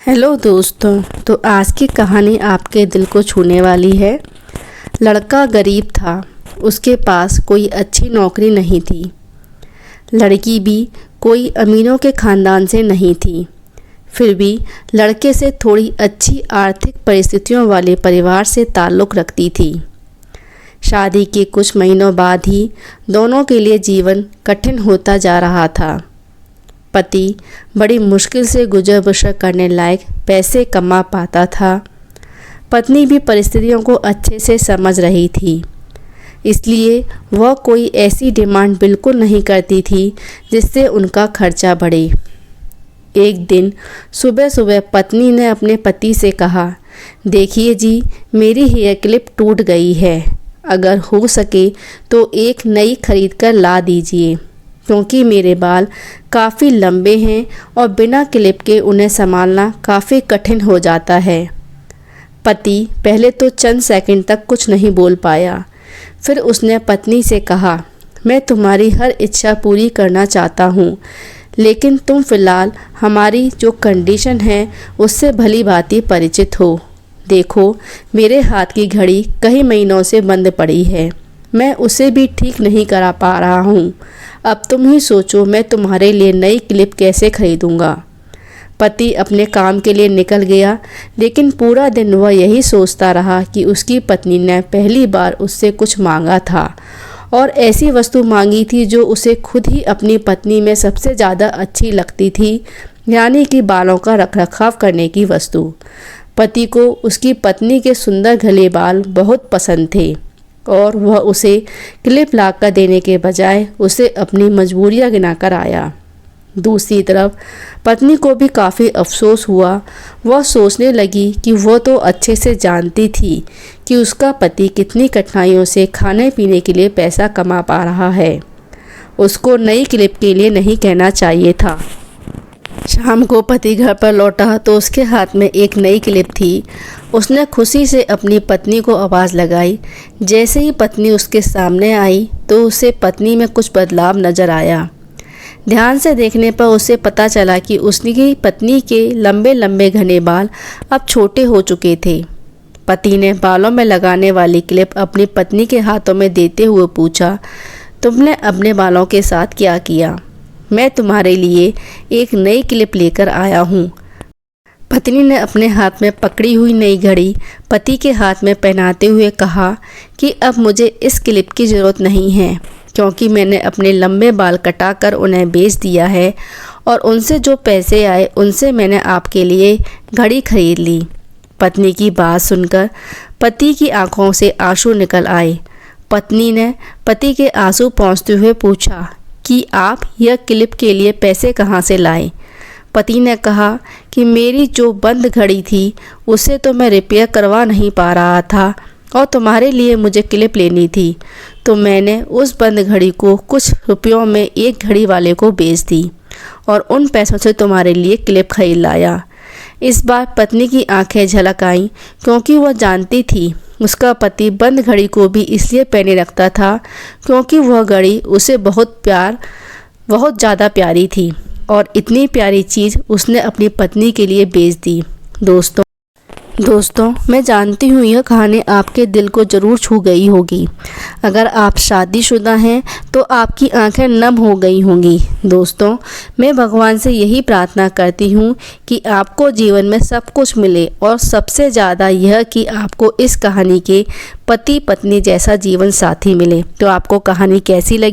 Hello दोस्तों। तो आज की कहानी आपके दिल को छूने वाली है। लड़का गरीब था, उसके पास कोई अच्छी नौकरी नहीं थी। लड़की भी कोई अमीरों के ख़ानदान से नहीं थी। फिर भी लड़के से थोड़ी अच्छी आर्थिक परिस्थितियों वाले परिवार से ताल्लुक़ रखती थी। शादी के कुछ महीनों बाद ही दोनों के लिए जीवन कठिन होता जा रहा था। पति बड़ी मुश्किल से गुजर बसर करने लायक पैसे कमा पाता था। पत्नी भी परिस्थितियों को अच्छे से समझ रही थी, इसलिए वह कोई ऐसी डिमांड बिल्कुल नहीं करती थी जिससे उनका खर्चा बढ़े। एक दिन सुबह सुबह पत्नी ने अपने पति से कहा, देखिए जी, मेरी हेयर क्लिप टूट गई है। अगर हो सके तो एक नई खरीद कर ला दीजिए, क्योंकि मेरे बाल काफ़ी लंबे हैं और बिना क्लिप के उन्हें संभालना काफ़ी कठिन हो जाता है। पति पहले तो चंद सेकंड तक कुछ नहीं बोल पाया। फिर उसने पत्नी से कहा, मैं तुम्हारी हर इच्छा पूरी करना चाहता हूँ, लेकिन तुम फ़िलहाल हमारी जो कंडीशन है उससे भली भांति परिचित हो। देखो, मेरे हाथ की घड़ी कई महीनों से बंद पड़ी है, मैं उसे भी ठीक नहीं करा पा रहा हूँ। अब तुम ही सोचो, मैं तुम्हारे लिए नई क्लिप कैसे खरीदूँगा। पति अपने काम के लिए निकल गया, लेकिन पूरा दिन वह यही सोचता रहा कि उसकी पत्नी ने पहली बार उससे कुछ मांगा था, और ऐसी वस्तु मांगी थी जो उसे खुद ही अपनी पत्नी में सबसे ज़्यादा अच्छी लगती थी, यानी कि बालों का रखरखाव करने की वस्तु। पति को उसकी पत्नी के सुंदर घने बाल बहुत पसंद थे, और वह उसे क्लिप ला कर देने के बजाय उसे अपनी मजबूरियां गिनाकर आया। दूसरी तरफ पत्नी को भी काफ़ी अफसोस हुआ। वह सोचने लगी कि वह तो अच्छे से जानती थी कि उसका पति कितनी कठिनाइयों से खाने पीने के लिए पैसा कमा पा रहा है। उसको नई क्लिप के लिए नहीं कहना चाहिए था। शाम को पति घर पर लौटा तो उसके हाथ में एक नई क्लिप थी। उसने खुशी से अपनी पत्नी को आवाज़ लगाई। जैसे ही पत्नी उसके सामने आई तो उसे पत्नी में कुछ बदलाव नज़र आया। ध्यान से देखने पर उसे पता चला कि उसकी पत्नी के लंबे लंबे घने बाल अब छोटे हो चुके थे। पति ने बालों में लगाने वाली क्लिप अपनी पत्नी के हाथों में देते हुए पूछा, तुमने अपने बालों के साथ क्या किया? मैं तुम्हारे लिए एक नई क्लिप लेकर आया हूँ। पत्नी ने अपने हाथ में पकड़ी हुई नई घड़ी पति के हाथ में पहनाते हुए कहा कि अब मुझे इस क्लिप की ज़रूरत नहीं है, क्योंकि मैंने अपने लंबे बाल कटाकर उन्हें बेच दिया है, और उनसे जो पैसे आए उनसे मैंने आपके लिए घड़ी खरीद ली। पत्नी की बात सुनकर पति की आंखों से आंसू निकल आए। पत्नी ने पति के आंसू पोंछते हुए पूछा कि आप यह क्लिप के लिए पैसे कहाँ से लाए? पति ने कहा कि मेरी जो बंद घड़ी थी उसे तो मैं रिपेयर करवा नहीं पा रहा था, और तुम्हारे लिए मुझे क्लिप लेनी थी, तो मैंने उस बंद घड़ी को कुछ रुपयों में एक घड़ी वाले को बेच दी, और उन पैसों से तुम्हारे लिए क्लिप खरीद लाया। इस बार पत्नी की आंखें झलक आईं, क्योंकि वह जानती थी उसका पति बंद घड़ी को भी इसलिए पहने रखता था क्योंकि वह घड़ी उसे बहुत ज़्यादा प्यारी थी, और इतनी प्यारी चीज़ उसने अपनी पत्नी के लिए बेच दी। दोस्तों, मैं जानती हूँ यह कहानी आपके दिल को ज़रूर छू गई होगी। अगर आप शादीशुदा हैं तो आपकी आंखें नम हो गई होंगी। दोस्तों, मैं भगवान से यही प्रार्थना करती हूँ कि आपको जीवन में सब कुछ मिले, और सबसे ज़्यादा यह कि आपको इस कहानी के पति पत्नी जैसा जीवन साथी मिले। तो आपको कहानी कैसी लगी?